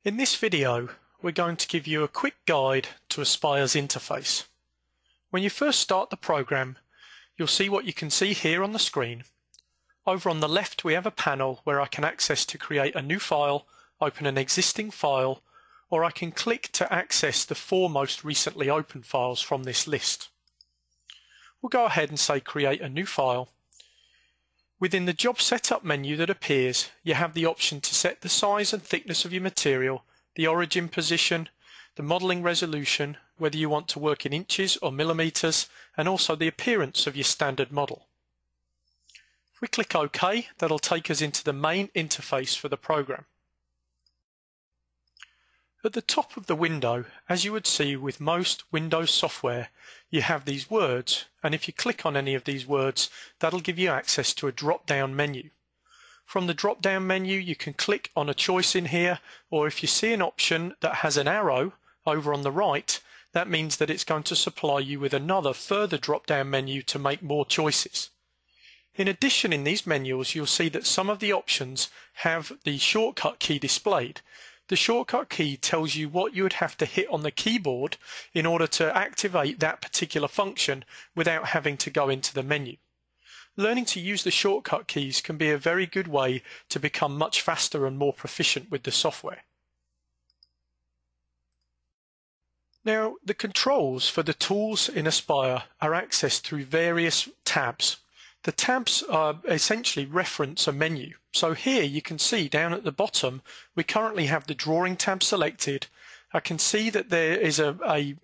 In this video, we're going to give you a quick guide to Aspire's interface. When you first start the program, you'll see what you can see here on the screen. Over on the left, we have a panel where I can access to create a new file, open an existing file, or I can click to access the 4 most recently opened files from this list. We'll go ahead and say create a new file. Within the Job Setup menu that appears, you have the option to set the size and thickness of your material, the origin position, the modelling resolution, whether you want to work in inches or millimetres, and also the appearance of your standard model. If we click OK, that'll take us into the main interface for the program. At the top of the window, as you would see with most Windows software, you have these words, and if you click on any of these words, that'll give you access to a drop-down menu. From the drop-down menu, you can click on a choice in here, or if you see an option that has an arrow over on the right, that means that it's going to supply you with another further drop-down menu to make more choices. In addition, in these menus, you'll see that some of the options have the shortcut key displayed. The shortcut key tells you what you would have to hit on the keyboard in order to activate that particular function without having to go into the menu. Learning to use the shortcut keys can be a very good way to become much faster and more proficient with the software. Now, the controls for the tools in Aspire are accessed through various tabs. The tabs essentially reference a menu. So here you can see down at the bottom, we currently have the drawing tab selected. I can see that there is a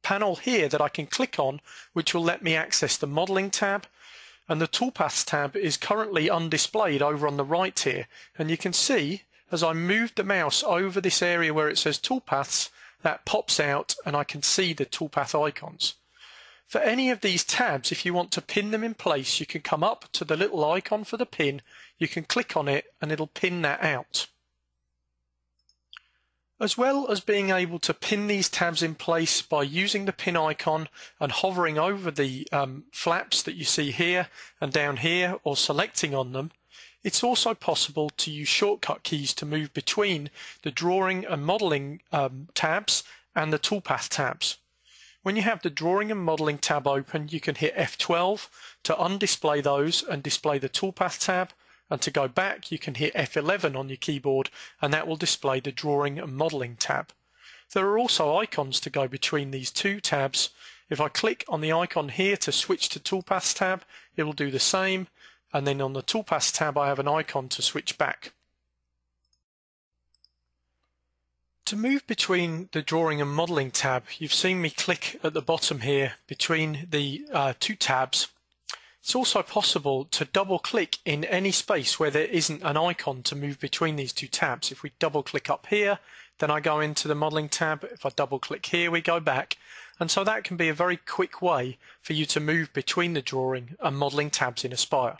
panel here that I can click on, which will let me access the modeling tab. And the toolpaths tab is currently undisplayed over on the right here. And you can see as I move the mouse over this area where it says toolpaths, that pops out and I can see the toolpath icons. For any of these tabs, if you want to pin them in place, you can come up to the little icon for the pin, you can click on it and it'll pin that out. As well as being able to pin these tabs in place by using the pin icon and hovering over the flaps that you see here and down here or selecting on them, it's also possible to use shortcut keys to move between the drawing and modelling tabs and the toolpath tabs. When you have the Drawing and Modelling tab open, you can hit F12 to undisplay those and display the Toolpath tab, and to go back you can hit F11 on your keyboard and that will display the Drawing and Modelling tab. There are also icons to go between these two tabs. If I click on the icon here to switch to Toolpaths tab, it will do the same, and then on the Toolpaths tab I have an icon to switch back. To move between the Drawing and Modelling tab, you've seen me click at the bottom here between the two tabs. It's also possible to double click in any space where there isn't an icon to move between these two tabs. If we double click up here, then I go into the Modelling tab. If I double click here, we go back. And so that can be a very quick way for you to move between the Drawing and Modelling tabs in Aspire.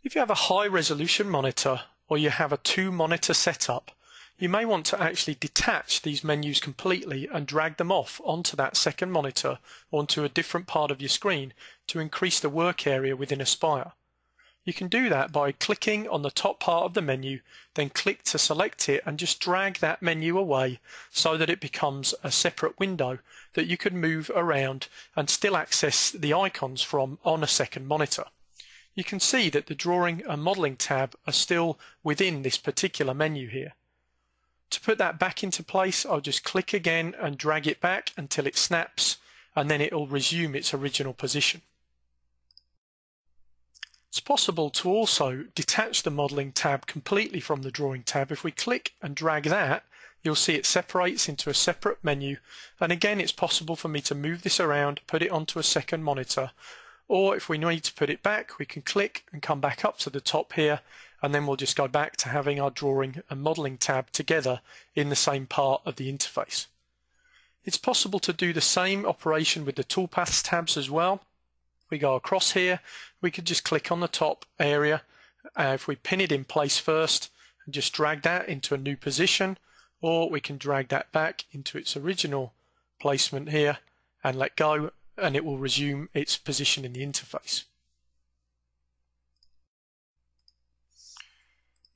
If you have a high resolution monitor, or you have a 2-monitor setup, you may want to actually detach these menus completely and drag them off onto that second monitor or onto a different part of your screen to increase the work area within Aspire. You can do that by clicking on the top part of the menu, then click to select it and just drag that menu away so that it becomes a separate window that you can move around and still access the icons from on a second monitor. You can see that the Drawing and Modelling tab are still within this particular menu here. To put that back into place, I'll just click again and drag it back until it snaps, and then it will resume its original position. It's possible to also detach the Modelling tab completely from the Drawing tab. If we click and drag that, you'll see it separates into a separate menu, and again it's possible for me to move this around, put it onto a second monitor. Or if we need to put it back, we can click and come back up to the top here, and then we'll just go back to having our Drawing and Modelling tab together in the same part of the interface. It's possible to do the same operation with the Toolpaths tabs as well. We go across here, we could just click on the top area. If we pin it in place first and just drag that into a new position, or we can drag that back into its original placement here and let go, and it will resume its position in the interface.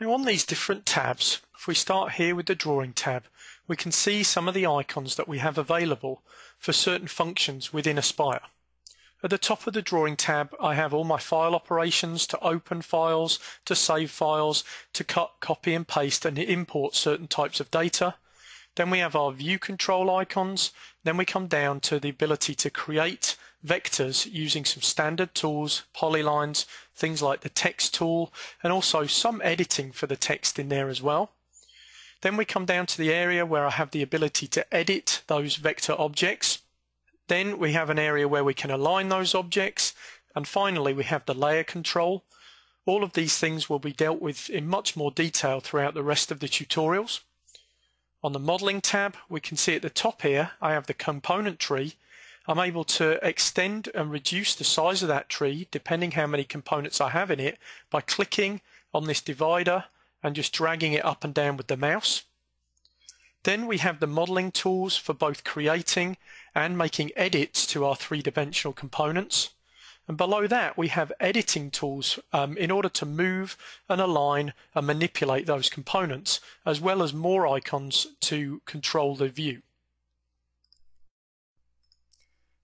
Now on these different tabs, if we start here with the Drawing tab, we can see some of the icons that we have available for certain functions within Aspire. At the top of the Drawing tab, I have all my file operations to open files, to save files, to cut, copy and paste and import certain types of data. Then we have our view control icons. Then we come down to the ability to create vectors using some standard tools, polylines, things like the text tool, and also some editing for the text in there as well. Then we come down to the area where I have the ability to edit those vector objects. Then we have an area where we can align those objects. And finally, we have the layer control. All of these things will be dealt with in much more detail throughout the rest of the tutorials. On the Modeling tab, we can see at the top here, I have the component tree. I'm able to extend and reduce the size of that tree depending how many components I have in it by clicking on this divider and just dragging it up and down with the mouse. Then we have the modeling tools for both creating and making edits to our three-dimensional components. And below that, we have editing tools in order to move and align and manipulate those components, as well as more icons to control the view.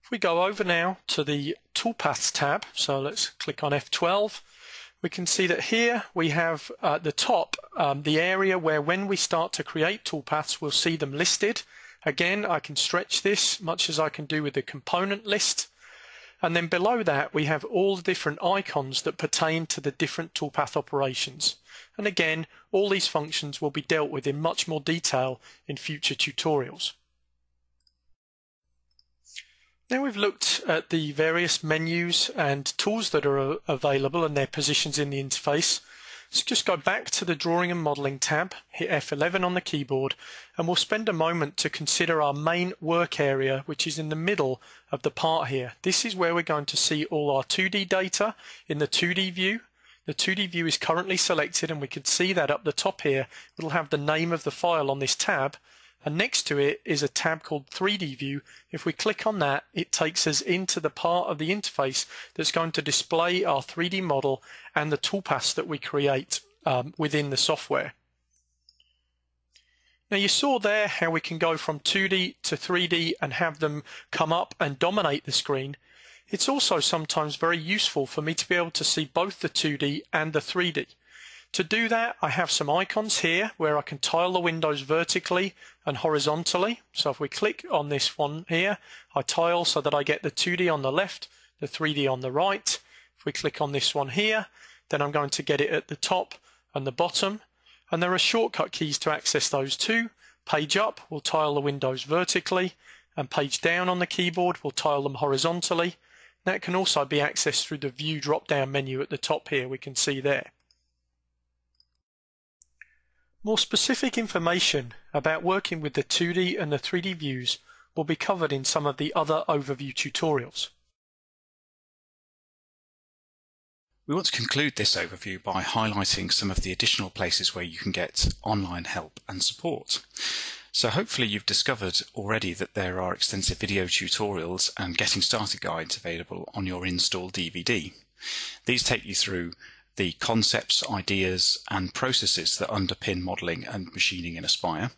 If we go over now to the Toolpaths tab, so let's click on F12, we can see that here we have at the top the area where when we start to create toolpaths, we'll see them listed. Again, I can stretch this much as I can do with the component list. And then below that, we have all the different icons that pertain to the different toolpath operations. And again, all these functions will be dealt with in much more detail in future tutorials. Now we've looked at the various menus and tools that are available and their positions in the interface. So just go back to the Drawing and Modeling tab, hit F11 on the keyboard, and we'll spend a moment to consider our main work area, which is in the middle of the part here. This is where we're going to see all our 2D data in the 2D view. The 2D view is currently selected, and we can see that up the top here. It'll have the name of the file on this tab, and next to it is a tab called 3D view. If we click on that, it takes us into the part of the interface that's going to display our 3D model and the toolpaths that we create within the software. Now you saw there how we can go from 2D to 3D and have them come up and dominate the screen. It's also sometimes very useful for me to be able to see both the 2D and the 3D. To do that, I have some icons here where I can tile the windows vertically and horizontally. So if we click on this one here, I tile so that I get the 2D on the left, the 3D on the right. If we click on this one here, then I'm going to get it at the top and the bottom. And there are shortcut keys to access those too. Page up will tile the windows vertically, and page down on the keyboard will tile them horizontally. That can also be accessed through the View drop-down menu at the top here, we can see there. More specific information about working with the 2D and the 3D views will be covered in some of the other overview tutorials. We want to conclude this overview by highlighting some of the additional places where you can get online help and support. So hopefully you've discovered already that there are extensive video tutorials and getting started guides available on your install DVD. These take you through the concepts, ideas and processes that underpin modelling and machining in Aspire.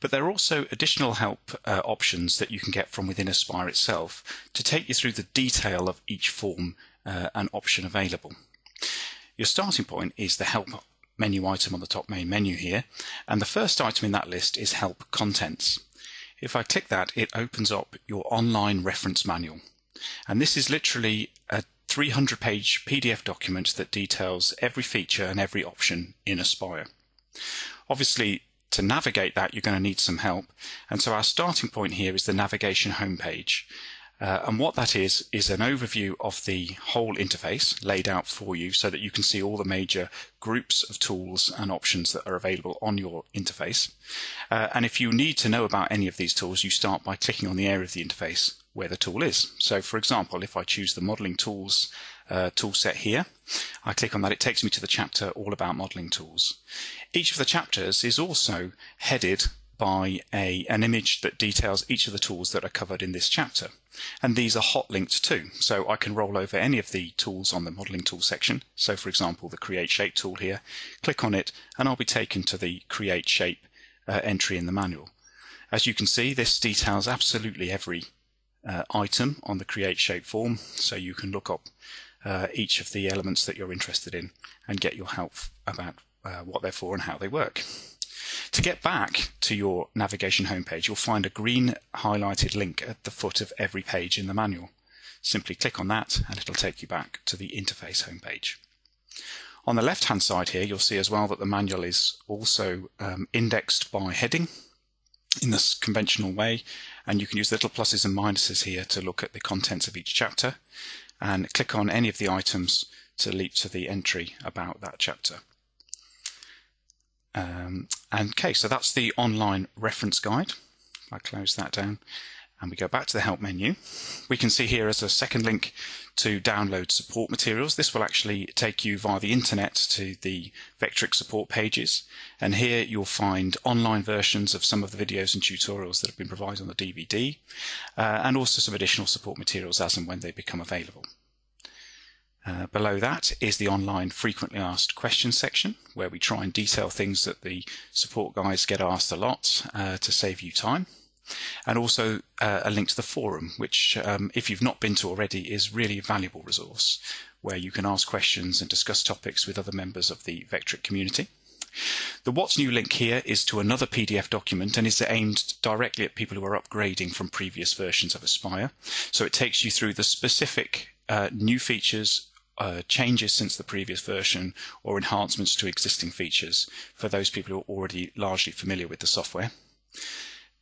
But there are also additional help options that you can get from within Aspire itself to take you through the detail of each form and option available. Your starting point is the Help menu item on the top main menu here, and the first item in that list is Help Contents. If I click that, it opens up your online reference manual, and this is literally a 300-page PDF document that details every feature and every option in Aspire. Obviously, to navigate that, you're going to need some help, and so our starting point here is the navigation homepage. And what that is an overview of the whole interface laid out for you so that you can see all the major groups of tools and options that are available on your interface. And if you need to know about any of these tools, you start by clicking on the area of the interface where the tool is. So for example, if I choose the modeling tools tool set here, I click on that, it takes me to the chapter all about modeling tools. Each of the chapters is also headed by an image that details each of the tools that are covered in this chapter. And these are hot linked too, so I can roll over any of the tools on the modelling tool section. So for example, the Create Shape tool here, click on it and I'll be taken to the Create Shape entry in the manual. As you can see, this details absolutely every item on the Create Shape form, so you can look up each of the elements that you're interested in and get your help about what they're for and how they work. To get back to your navigation homepage, you'll find a green highlighted link at the foot of every page in the manual. Simply click on that and it'll take you back to the interface homepage. On the left hand side here, you'll see as well that the manual is also indexed by heading in this conventional way, and you can use little pluses and minuses here to look at the contents of each chapter and click on any of the items to leap to the entry about that chapter. Okay, so that's the online reference guide. If I close that down and we go back to the help menu, we can see here as a second link to download support materials. This will actually take you via the internet to the Vectric support pages, and here you'll find online versions of some of the videos and tutorials that have been provided on the DVD, and also some additional support materials as and when they become available. Below that is the online frequently asked questions section, where we try and detail things that the support guys get asked a lot to save you time. And also a link to the forum, which if you've not been to already, is really a valuable resource where you can ask questions and discuss topics with other members of the Vectric community. The What's New link here is to another PDF document and is aimed directly at people who are upgrading from previous versions of Aspire. So it takes you through the specific new features, changes since the previous version, or enhancements to existing features for those people who are already largely familiar with the software.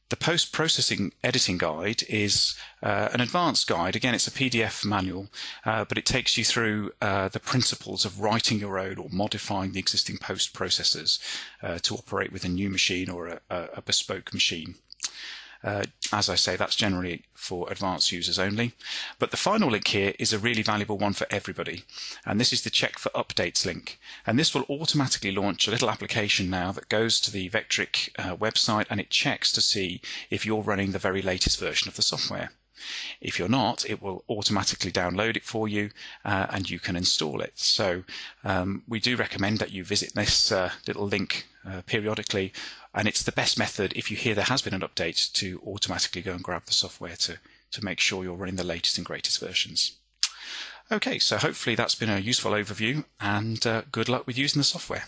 The post-processing editing guide is an advanced guide. Again, it's a PDF manual, but it takes you through the principles of writing your own or modifying the existing post-processors to operate with a new machine or a bespoke machine. As I say, that's generally for advanced users only. But the final link here is a really valuable one for everybody. And this is the Check for Updates link. And this will automatically launch a little application now that goes to the Vectric website, and it checks to see if you're running the very latest version of the software. If you're not, it will automatically download it for you and you can install it. So we do recommend that you visit this little link periodically, and it's the best method if you hear there has been an update to automatically go and grab the software to make sure you're running the latest and greatest versions. Okay, so hopefully that's been a useful overview, and good luck with using the software.